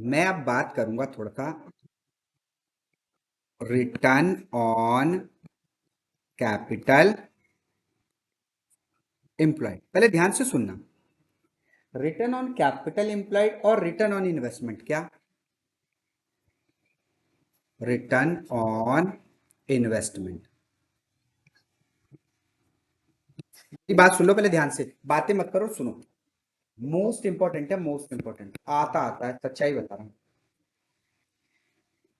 मैं अब बात करूंगा थोड़ा सा रिटर्न ऑन कैपिटल एम्प्लॉयड। पहले ध्यान से सुनना, रिटर्न ऑन कैपिटल एम्प्लॉयड और रिटर्न ऑन इन्वेस्टमेंट क्या? Return on investment. ये बात सुन लो पहले ध्यान से, बातें मत करो, सुनो। मोस्ट इंपॉर्टेंट है, मोस्ट इंपॉर्टेंट, आता आता है, सच्चाई बता रहा हूं।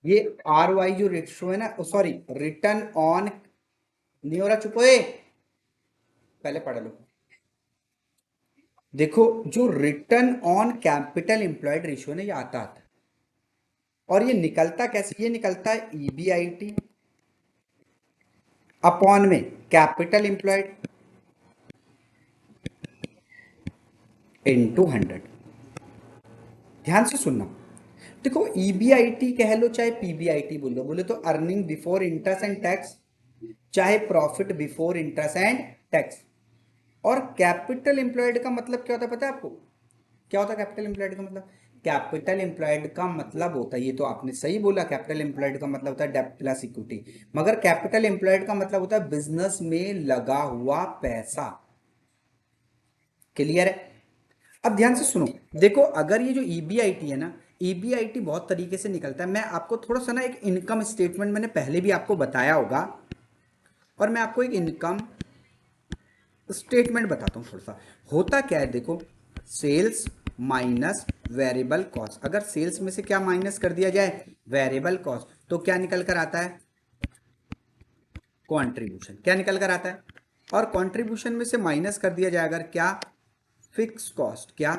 ये आर वाई जो रेशियो है ना, सॉरी, रिटर्न ऑन, नहीं हो रहा, चुप होए, पहले पढ़ लो। देखो, जो return on capital employed ratio ना, ये आता आता है। और ये निकलता कैसे? ये निकलता है ईबीआईटी अपॉन में कैपिटल एम्प्लॉयड इनटू 100। ध्यान से सुनना। देखो, ईबीआईटी कह लो चाहे पीबीआईटी बोलो, बोले तो earning before interest and tax, चाहे profit before interest and tax. और कैपिटल एम्प्लॉयड का मतलब क्या होता है पता है आपको? क्या होता है कैपिटल एम्प्लॉयड का मतलब? कैपिटल एम्प्लॉयड का मतलब होता है, ये तो आपने सही बोला, कैपिटल एम्प्लॉयड का मतलब होता है डेब्ट प्लस इक्विटी। मगर कैपिटल एम्प्लॉयड का मतलब होता है बिजनेस में लगा हुआ पैसा। क्लियर है? अब ध्यान से सुनो। देखो, अगर ये जो ईबीआईटी है ना, ईबीआईटी बहुत तरीके से निकलता है। मैं आपको थोड़ा सा ना एक इनकम स्टेटमेंट मैंने पहले भी आपको बताया होगा, और मैं आपको एक इनकम स्टेटमेंट बताता हूँ थोड़ा सा। होता क्या है, देखो, सेल्स माइनस वेरिएबल कॉस्ट। अगर सेल्स में से क्या माइनस कर दिया जाए? वेरिएबल कॉस्ट, तो क्या निकल कर आता है? कंट्रीब्यूशन। क्या निकल कर आता है? और कंट्रीब्यूशन में से माइनस कर दिया जाए अगर क्या? Fix cost. क्या?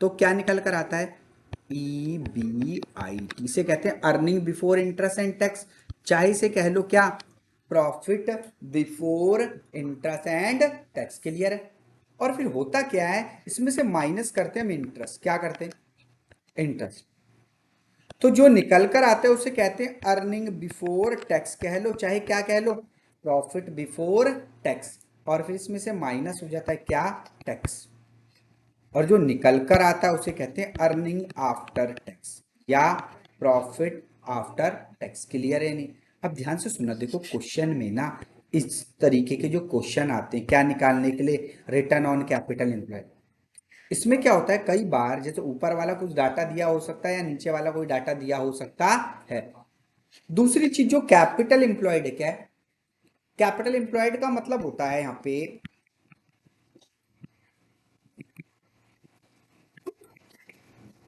तो क्या निकल कर आता है? E B I T. इसे कहते हैं earning before interest and tax, चाहे इसे कह लो क्या? Profit before interest and tax. Clear है? और फिर होता क्या है, इसमें से माइनस करते हैं हम इंटरेस्ट। क्या करते हैं? इंटरेस्ट। तो जो निकल कर आते हैं उसे कहते हैं अर्निंग बिफोर टैक्स कह लो, चाहे क्या कह लो, प्रॉफिट बिफोर टैक्स। और फिर इसमें से माइनस हो जाता है क्या? टैक्स। और जो निकल कर आता है उसे कहते हैं अर्निंग आफ्टर टैक्स या प्रॉफिट आफ्टर टैक्स। क्लियर है नहीं? अब ध्यान से सुनना। देखो, क्वेश्चन में ना इस तरीके के जो क्वेश्चन आते हैं क्या निकालने के लिए? Return on capital employed. इसमें क्या होता है, कई बार जैसे ऊपर वाला कुछ डाटा दिया हो सकता है या नीचे वाला कोई डाटा दिया हो सकता है। दूसरी चीज, जो कैपिटल एम्प्लॉयड है, क्या है? कैपिटल एम्प्लॉयड का मतलब होता है यहाँ पे,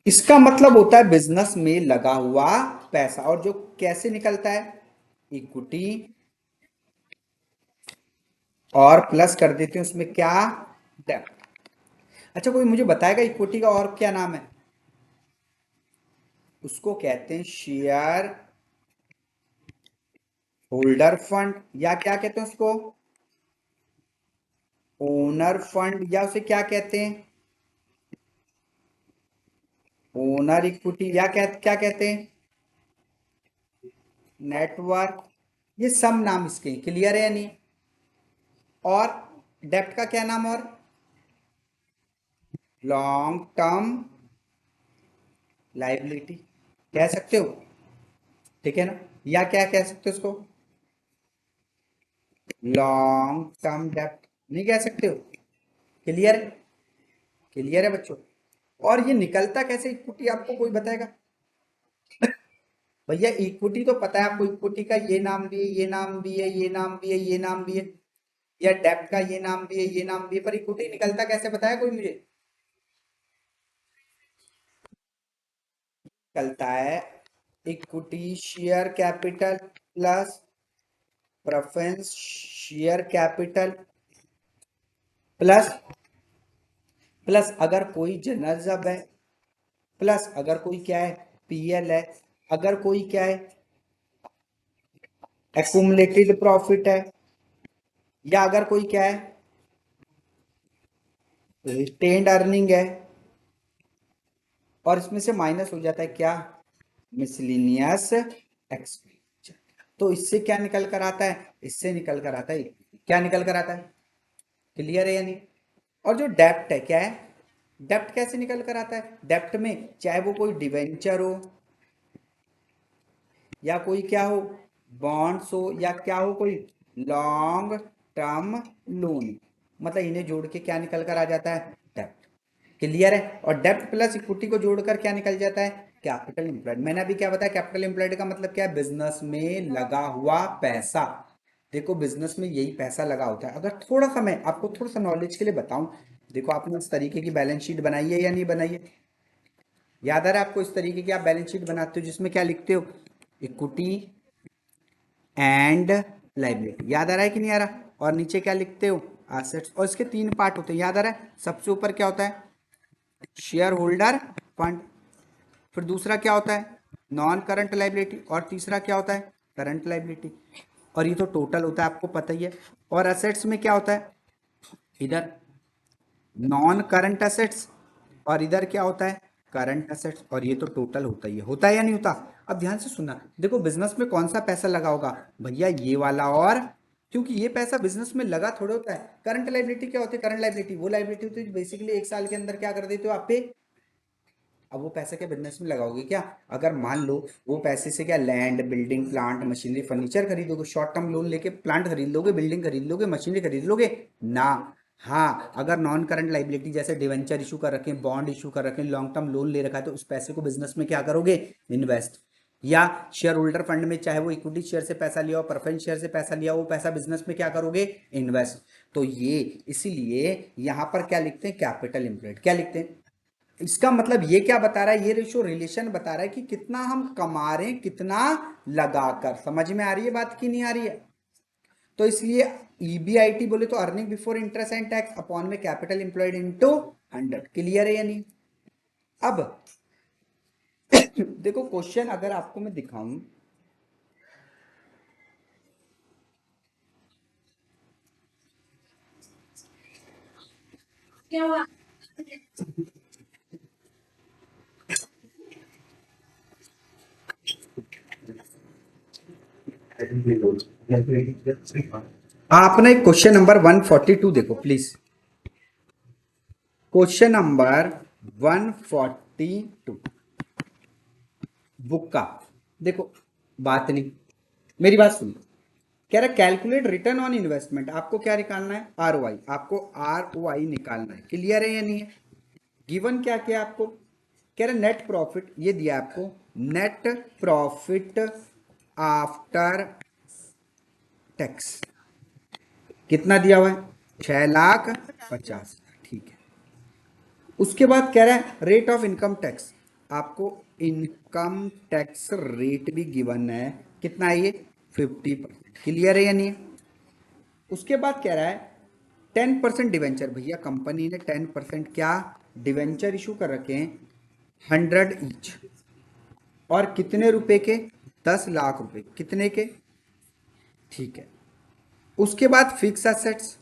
इसका मतलब होता है बिजनेस में लगा हुआ पैसा। और जो कैसे निकलता है? इक्विटी और प्लस कर देते हैं उसमें क्या? डेप्ट। अच्छा, कोई मुझे बताएगा इक्विटी का और क्या नाम है? उसको कहते हैं शेयर होल्डर फंड, या क्या कहते हैं उसको? ओनर फंड, या उसे क्या कहते हैं? ओनर इक्विटी, या क्या कहते हैं? नेटवर्क। ये सब नाम इसके। क्लियर है या नहीं? और डेप्ट का क्या नाम? और लॉन्ग टर्म लाइबिलिटी कह सकते हो। ठीक है ना? या क्या कह सकते हो उसको? लॉन्ग टर्म डेप्ट नहीं कह सकते हो। क्लियर? क्लियर है बच्चों? और ये निकलता कैसे इक्विटी, आपको कोई बताएगा? भैया, इक्विटी तो पता है आपको, इक्विटी का ये नाम भी है, ये नाम भी है, ये नाम भी है, ये नाम भी है, या डेप्ट का ये नाम भी है, ये नाम भी है, पर इक्विटी निकलता कैसे बताया कोई मुझे? निकलता है equity share capital plus preference share capital plus, plus अगर कोई जनरल जब है, प्लस अगर कोई क्या है? पीएल है, अगर कोई क्या है? एक्यूमुलेटेड प्रॉफिट है, या अगर कोई क्या है? रिटेन्ड अर्निंग है। और इसमें से माइनस हो जाता है क्या? Miscellaneous expenditure. तो इससे क्या निकल कर आता है? इससे निकल कर आता है, क्या निकल कर आता है? क्लियर है या नहीं? और जो डेप्ट है क्या है? डेप्ट कैसे निकल कर आता है? डेप्ट में चाहे वो कोई डिवेंचर हो या कोई क्या हो, बॉन्ड्स हो, या क्या हो, कोई लॉन्ग टर्म लोन, मतलब इन्हें जोड़ के क्या निकल कर आ जाता है? डेप्ट। क्लियर है? और डेप्ट प्लस इक्विटी को जोड़कर क्या निकल जाता है? Capital employed. मैंने अभी क्या बताया? कैपिटल एम्प्लॉयड का मतलब क्या है? बिजनेस में लगा हुआ पैसा। देखो बिजनेस में यही पैसा लगा होता है। अगर थोड़ा सा मैं आपको थोड़ा सा नॉलेज के लिए बताऊं, देखो आपने इस तरीके की बैलेंस शीट बनाई है या नहीं बनाई है? याद आ रहा है आपको इस तरीके की आप बैलेंस शीट बनाते हो जिसमें क्या लिखते हो? Equity and liability. याद आ रहा है कि नहीं आ रहा? और नीचे क्या लिखते हो? एसेट्स। और इसके तीन पार्ट होते हैं, याद आ रहा है? सबसे ऊपर क्या होता है? Share holder fund. फिर दूसरा क्या होता है? Non current liability. और तीसरा क्या होता है? Current liability. और ये तो टोटल होता है, आपको पता ही है। और एसेट्स में क्या होता है? इधर नॉन करंट एसेट्स, और इधर क्या होता है? Current assets. और ये तो टोटल होता ही है। होता है या नहीं होता? अब ध्यान से सुनना, देखो बिजनेस में कौन सा पैसा लगा होगा? भैया ये वाला। और क्योंकि ये पैसा बिजनेस में लगा थोड़ा होता है। करंट लाइबिलिटी क्या होती है? करंट लाइबिलिटी वो लाइबिलिटी होती है बेसिकली एक साल के अंदर क्या कर देते हो आप पे। अब वो पैसे क्या बिजनेस में लगाओगे क्या? अगर मान लो वो पैसे से क्या land, building, plant, machinery, furniture खरीदोगे, शॉर्ट टर्म लोन लेके प्लांट खरीद लोगे, बिल्डिंग खरीद लोगे, मशीनरी खरीद लोगे ना। हाँ, अगर नॉन करंट लाइबिलिटी जैसे डिवेंचर इशू कर रखे हैं, बॉन्ड इशू कर रखे हैं, लॉन्ग टर्म लोन ले रखा है, तो उस पैसे को बिजनेस में क्या करोगे? इन्वेस्ट। या शेयर होल्डर फंड में, चाहे वो इक्विटी शेयर से पैसा लिया हो, प्रेफरेंस शेयर से पैसा लिया हो, वो पैसा बिजनेस में क्या करोगे? इन्वेस्ट। तो ये इसीलिए यहां पर क्या लिखते हैं? Capital employed. क्या लिखते हैं? इसका मतलब ये क्या बता रहा है? ये रेशो रिलेशन बता रहा है कि कितना हम कमा रहे हैं, कितना लगाकर। समझ में आ रही है बात की नहीं आ रही है? तो इसलिए ईबीआईटी बोले तो earning before interest and tax upon में कैपिटल एम्प्लॉयड इनटू 100। क्लियर है या नहीं? अब देखो क्वेश्चन अगर आपको मैं दिखाऊं, क्या हुआ? आपने क्वेश्चन नंबर 142 देखो प्लीज। क्वेश्चन नंबर 142 बुक का देखो। बात नहीं, मेरी बात सुनो। कह रहा कैलकुलेट रिटर्न ऑन इन्वेस्टमेंट। आपको क्या निकालना है? आरओआई। आपको आरओआई निकालना है। क्लियर है या नहीं है? गिवन क्या क्या आपको? कह रहा नेट प्रॉफिट ये दिया आपको। नेट प्रॉफिट आफ्टर टैक्स कितना दिया हुआ है? 6,50,000। ठीक है। उसके बाद कह रहा है रेट ऑफ इनकम टैक्स। आपको इनकम टैक्स रेट भी गिवन है। कितना है ये? 50%। क्लियर है या नहीं? उसके बाद कह रहा है 10% डिवेंचर। भैया कंपनी ने 10% क्या डिवेंचर इशू कर रखे हैं? 100 ईच। और कितने रुपए के? 10 लाख रुपए। कितने के? ठीक है। उसके बाद फिक्स एसेट्स।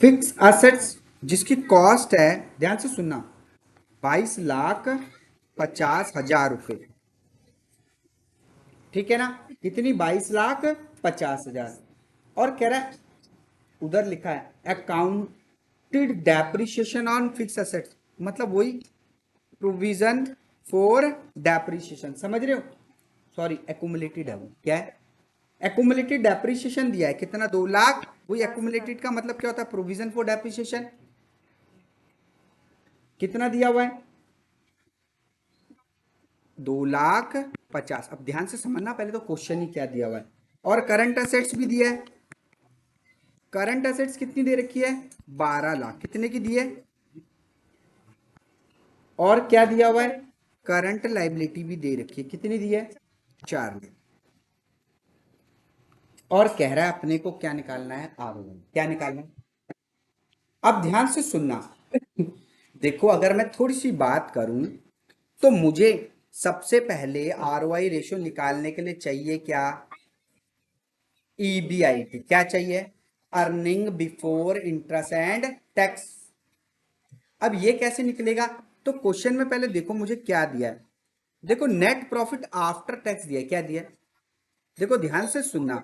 फिक्स एसेट्स जिसकी कॉस्ट है, ध्यान से सुनना, 22,50,000 रुपए। ठीक है ना? कितनी? 22,50,000। और कह रहा है उधर लिखा है accounted depreciation on fix assets, मतलब वही प्रोविजन फॉर डेप्रिसिएशन। समझ रहे हो? सॉरी एक्यूमुलेटेड है वो। क्या है? एक्यूमुलेटेड डेप्रिसिएशन दिया है कितना? 2 लाख। वही एक्यूमुलेटेड का मतलब क्या होता है? Provision for depreciation. कितना दिया हुआ है? 2,50,000। अब ध्यान से समझना पहले तो क्वेश्चन ही क्या दिया हुआ है। और करंट एसेट्स भी दिया है। करंट एसेट्स कितनी दे रखी है? 12 लाख। कितने की दी है? और क्या दिया हुआ है? करंट लाइबिलिटी भी दे रखी है। कितनी दी है? 4 लाख। और कह रहा है अपने को क्या निकालना है? आरओआई। क्या निकालना है? अब ध्यान से सुनना। देखो अगर मैं थोड़ी सी बात करूं तो मुझे सबसे पहले आरओआई रेशियो निकालने के लिए चाहिए क्या? ईबीआईटी। क्या चाहिए? Earning before interest and tax. अब ये कैसे निकलेगा? तो क्वेश्चन में पहले देखो मुझे क्या दिया है। देखो नेट प्रॉफिट आफ्टर टैक्स दिया है। क्या दिया है? देखो ध्यान से सुनना,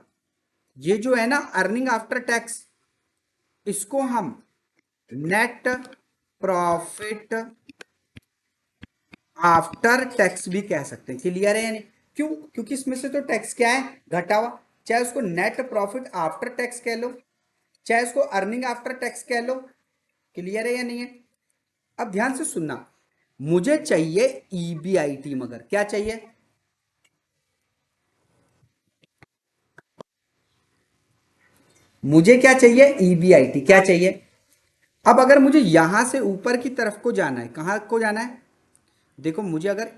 ये जो है ना अर्निंग आफ्टर टैक्स, इसको हम नेट प्रॉफिट आफ्टर टैक्स भी कह सकते हैं। क्लियर है यानी क्यों? क्योंकि इसमें से तो टैक्स क्या है, घटा हुआ। चाहे उसको नेट प्रॉफिट आफ्टर टैक्स कह लो, चाहे उसको अर्निंग आफ्टर टैक्स कह लो। क्लियर है या नहीं है? अब ध्यान से सुनना, मुझे चाहिए ईबीआईटी, मगर क्या चाहिए? मुझे क्या चाहिए? ईबीआईटी। क्या चाहिए? अब अगर मुझे यहां से ऊपर की तरफ को जाना है, कहां को जाना है? देखो मुझे अगर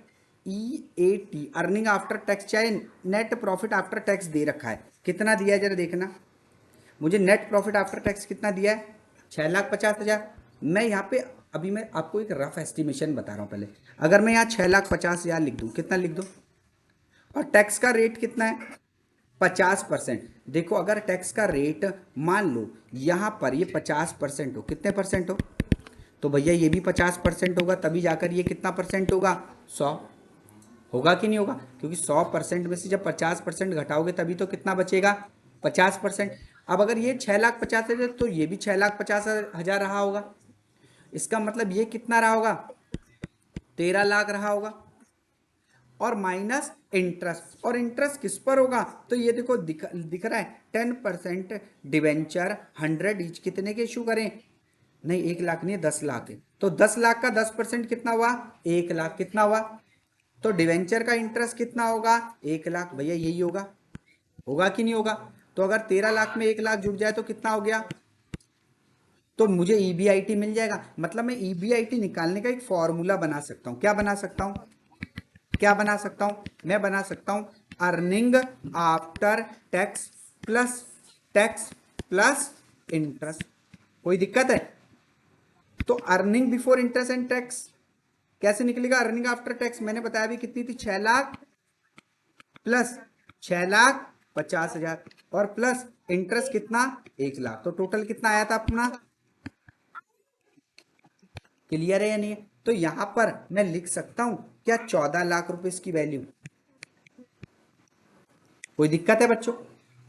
E A T earning after tax चाहे नेट प्रॉफिट आफ्टर टैक्स दे रखा है, कितना दिया है जरा देखना। मुझे नेट प्रॉफिट आफ्टर टैक्स कितना दिया है? 6,50,000। मैं यहाँ पे अभी मैं आपको एक रफ एस्टिमेशन बता रहा हूँ पहले। अगर मैं यहाँ 6,50,000 लिख दूँ, कितना लिख दूँ? और टैक्स का रेट कितना है? 50%। देखो अगर टैक्स का रेट मान लो यहाँ पर ये 50% हो, कितने परसेंट हो, तो भैया ये भी 50% होगा, तभी जाकर ये कितना परसेंट होगा? 100 होगा कि नहीं होगा? क्योंकि 100% में से जब 50% घटाओगे तभी तो कितना बचेगा? 50%। अब अगर ये 6,50,000 तो ये भी 6,50,000 रहा होगा। इसका मतलब ये कितना रहा होगा? 13 लाख रहा होगा। और माइनस इंटरेस्ट, और इंटरेस्ट किस पर होगा? तो ये देखो दिख रहा है 10% डिवेंचर 100 ईच, कितने के इशू करें? नहीं 1 लाख नहीं, 10 लाख है। तो 10 लाख का 10% कितना हुआ? 1 लाख। कितना हुआ? तो डिवेंचर का इंटरेस्ट कितना होगा? 1 लाख। भैया यही होगा, होगा कि नहीं होगा? तो अगर 13 लाख में 1 लाख जुड़ जाए तो कितना हो गया? तो मुझे ईबीआईटी मिल जाएगा। मतलब मैं ईबीआईटी निकालने का एक फॉर्मूला बना सकता हूं। क्या बना सकता हूं? क्या बना सकता हूं? मैं बना सकता हूं earning after tax plus tax plus interest. कोई दिक्कत है? तो earning before interest and tax कैसे निकलेगा? अर्निंग आफ्टर टैक्स मैंने बताया भी कितनी थी, 6 लाख प्लस 6,50,000 और प्लस इंटरेस्ट कितना? 1 लाख। तो टोटल कितना आया था अपना? क्लियर है या नहीं है? तो यहां पर मैं लिख सकता हूं क्या? 14 लाख रुपए इसकी वैल्यू। कोई दिक्कत है बच्चों?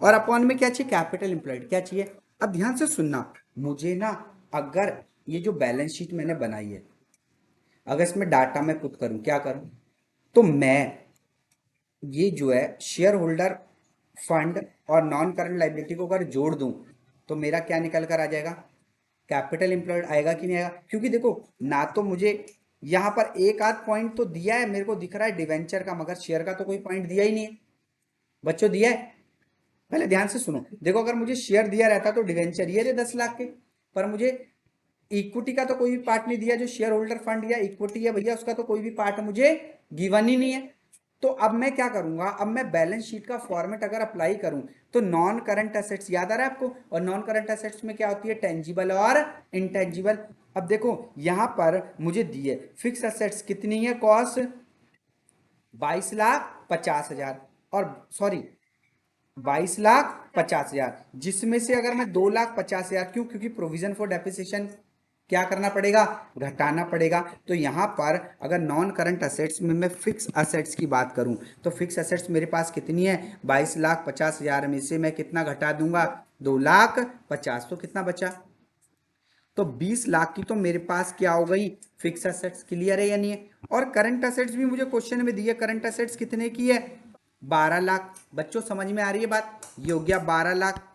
और अपॉन में क्या चाहिए? Capital employed. क्या चाहिए? अब ध्यान से सुनना, मुझे ना अगर ये जो बैलेंस शीट मैंने बनाई है, अगर इसमें डाटा मैं पुट करूं, क्या करूं? तो मैं ये जो है शेयर होल्डर फंड और नॉन करंट लाइबिलिटी को अगर जोड़ दूं तो मेरा क्या निकल कर आ जाएगा? कैपिटल एम्प्लॉयड आएगा कि नहीं आएगा? क्योंकि देखो ना तो मुझे यहाँ पर एक आध पॉइंट तो दिया है, मेरे को दिख रहा है डिवेंचर का, मगर शेयर का तो कोई पॉइंट दिया ही नहीं है। बच्चों दिया है? पहले ध्यान से सुनो, देखो अगर मुझे शेयर दिया रहता तो डिवेंचर ये थे 10 लाख के, पर मुझे इक्विटी का तो कोई भी पार्ट नहीं दिया। जो शेयर होल्डर फंड या इक्विटी है भैया, उसका तो कोई भी पार्ट मुझे गिवन ही नहीं है। तो अब मैं क्या करूंगा? अब मैं बैलेंस शीट का फॉर्मेट अगर अप्लाई करूं तो नॉन करंट एसेट्स याद आ रहा है आपको? और नॉन करंट एसेट्स में क्या होती है? टेंजिबल और इंटेंजिबल। अब देखो यहां पर मुझे दिए फिक्स एसेट्स कितनी है? कॉस्ट 22,50,000 और सॉरी 22,50,000, जिसमें से अगर मैं 2,50,000, क्यों? क्योंकि प्रोविजन फॉर डेप्रिसिएशन क्या करना पड़ेगा? घटाना पड़ेगा। तो यहां पर अगर नॉन करंट असेट्स में मैं फिक्स असेट्स की बात करूं तो फिक्स असेट्स मेरे पास कितनी है? 22,50,000 में से मैं कितना घटा दूंगा? 2,50,000। तो कितना बचा? तो 20 लाख की तो मेरे पास क्या हो गई? Fix assets. क्लियर है या नहीं है? और करंट असेट्स भी मुझे क्वेश्चन में दी है। करंट असेट्स कितने की है? 12 लाख। बच्चों समझ में आ रही है बात? ये हो गया 12 लाख।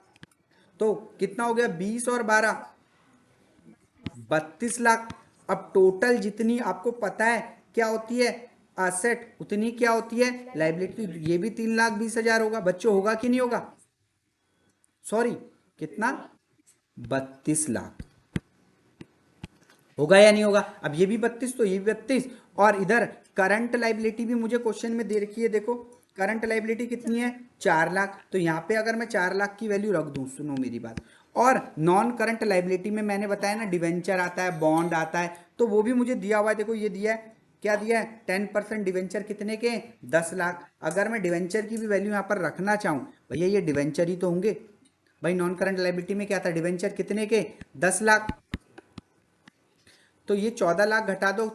तो कितना हो गया? 20 और 12, 32 लाख। अब टोटल जितनी आपको पता है क्या होती है असेट, उतनी क्या होती है लाइबिलिटी। ये भी 3,20,000 होगा बच्चों, होगा कि नहीं होगा? सॉरी कितना? 32 लाख। होगा या नहीं होगा? अब ये भी 32 तो ये भी 32। और इधर करंट लाइबिलिटी भी मुझे क्वेश्चन में दे रखी है। देखो करंट लाइबिलिटी कितनी है? 4 लाख। तो यहाँ पे अगर मैं 4 लाख की वैल्यू रख दूं, सुनो मेरी बात। और नॉन करंट लाइबिलिटी में मैंने बताया ना डिवेंचर आता है, बॉन्ड आता है, तो वो भी मुझे दिया हुआ है। देखो ये दिया है, क्या दिया है? 10% डिवेंचर कितने के? 10 लाख। अगर मैं डिवेंचर की भी वैल्यू यहाँ पर रखना चाहूँ, भैया ये डिवेंचर ही तो होंगे भाई। नॉन करंट लाइबिलिटी में क्या था? डिवेंचर कितने के? 10 लाख। तो ये 14 लाख घटा दो,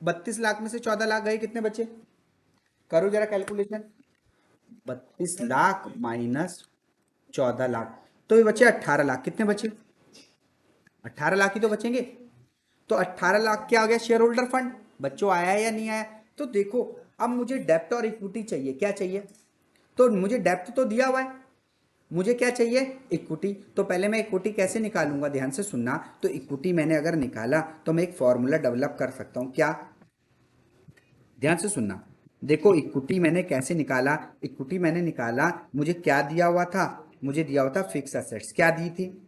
32 लाख में से 14 लाख गए, कितने बचे? करो जरा कैलकुलेशन। 32 लाख माइनस 14 लाख, तो ये बचे 18 लाख। कितने बचे? 18 लाख ही तो बचेंगे। तो 18 लाख क्या हो गया शेयर होल्डर फंड। बच्चों आया या नहीं आया। तो देखो अब मुझे डेप्ट और इक्विटी चाहिए, क्या चाहिए। तो मुझे डेप्ट तो दिया हुआ है, मुझे क्या चाहिए इक्विटी। तो पहले मैं इक्विटी कैसे निकालूंगा, ध्यान से सुनना। तो इक्विटी मैंने अगर निकाला तो मैं एक फॉर्मूला डेवलप कर सकता हूं, क्या, ध्यान से सुनना। देखो इक्विटी मैंने कैसे निकाला, इक्विटी मैंने निकाला, मुझे क्या दिया हुआ था, मुझे दिया हुआ था फिक्स असेट्स, क्या दी थी।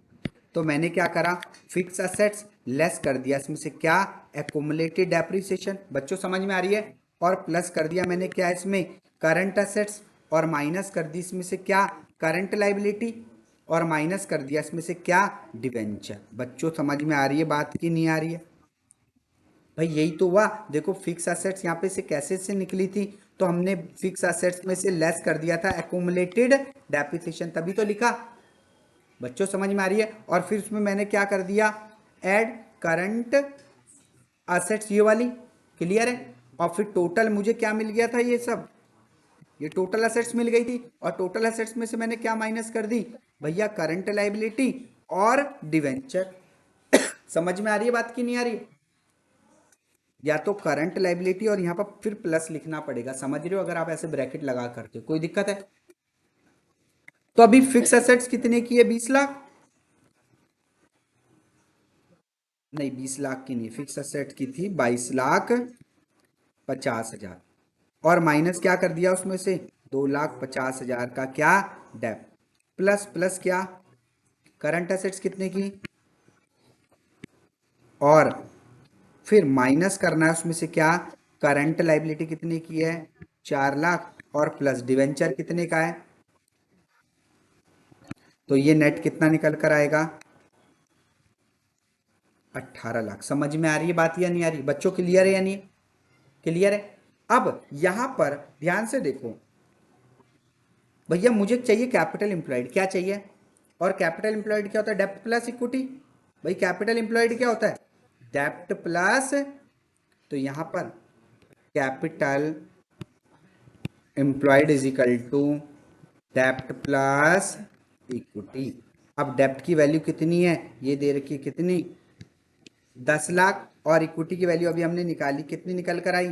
तो मैंने क्या करा, फिक्स असेट्स लेस कर दिया इसमें से क्या, एकुमुलेटेड डेप्रिसिएशन, बच्चों समझ में आ रही है। और प्लस कर दिया मैंने क्या इसमें, करंट असेट्स, और माइनस कर दी इसमें से क्या, करंट लाइबिलिटी, और माइनस कर दिया इसमें से क्या, डिवेंचर। बच्चों समझ में आ रही है बात की नहीं आ रही है। भाई यही तो हुआ। देखो फिक्स असेट्स यहाँ पे से कैसे से निकली थी, तो हमने फिक्स असेट्स में से लेस कर दिया था एकुमुलेटेड डेप्रिसिएशन, तभी तो लिखा। बच्चों समझ में आ रही है। और फिर उसमें मैंने क्या कर दिया, ऐड करंट असेट्स, ये वाली, क्लियर है। और फिर टोटल मुझे क्या मिल गया था, ये सब, ये टोटल असेट्स मिल गई थी। और टोटल असेट्स में से मैंने क्या माइनस कर दी भैया, करंट लाइबिलिटी और डिवेंचर। समझ में आ रही है बात की नहीं आ रही है। या तो करंट लाइबिलिटी और यहाँ पर फिर प्लस लिखना पड़ेगा, समझ रहे हो, अगर आप ऐसे ब्रैकेट लगा करते हो कोई दिक्कत है। तो अभी फिक्स असेट्स कितने की है, 20 लाख, नहीं 20 लाख की नहीं, फिक्स असेट की थी 22,50,000, और माइनस क्या कर दिया उसमें से, 2,50,000 का क्या, डेप, प्लस प्लस क्या, करंट असेट्स कितने की, और फिर माइनस करना है उसमें से क्या, करंट लाइबिलिटी कितने की है, 4 लाख, और प्लस डिवेंचर कितने का है। तो ये नेट कितना निकल कर आएगा, 18 लाख। समझ में आ रही है बात या नहीं आ रही बच्चों, क्लियर है या नहीं, क्लियर है। अब यहां पर ध्यान से देखो भैया, मुझे चाहिए कैपिटल एम्प्लॉयड, क्या चाहिए, और कैपिटल एम्प्लॉयड क्या होता है, डेप्ट प्लस इक्विटी। भाई कैपिटल एम्प्लॉयड क्या होता है, डेप्ट प्लस, तो यहां पर capital employed is equal to डेप्ट प्लस इक्विटी। अब डेप्ट की वैल्यू कितनी है, ये दे रखी है कितनी, 10 लाख, और इक्विटी की वैल्यू अभी हमने निकाली, कितनी निकल कर आई,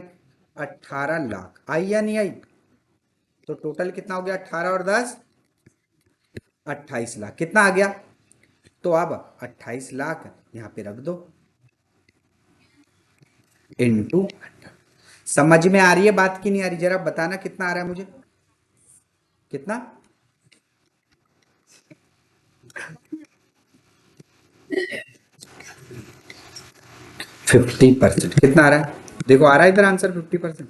18 लाख, आई या नहीं आई। तो टोटल कितना हो गया, 18 और 10, 28 लाख, कितना आ गया। तो अब 28 लाख यहां पे रख दो, इनटू, समझ में आ रही है बात की नहीं आ रही, जरा बताना कितना आ रहा है मुझे, कितना, 50%, कितना आ रहा है, देखो आ रहा है इधर आंसर 50%।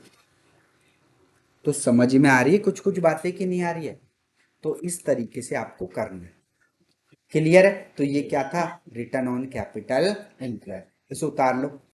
तो समझ में आ रही है कुछ कुछ बातें की नहीं आ रही है। तो इस तरीके से आपको करना है, क्लियर है। तो ये क्या था, रिटर्न ऑन कैपिटल एम्प्लॉयड, इसे उतार लो।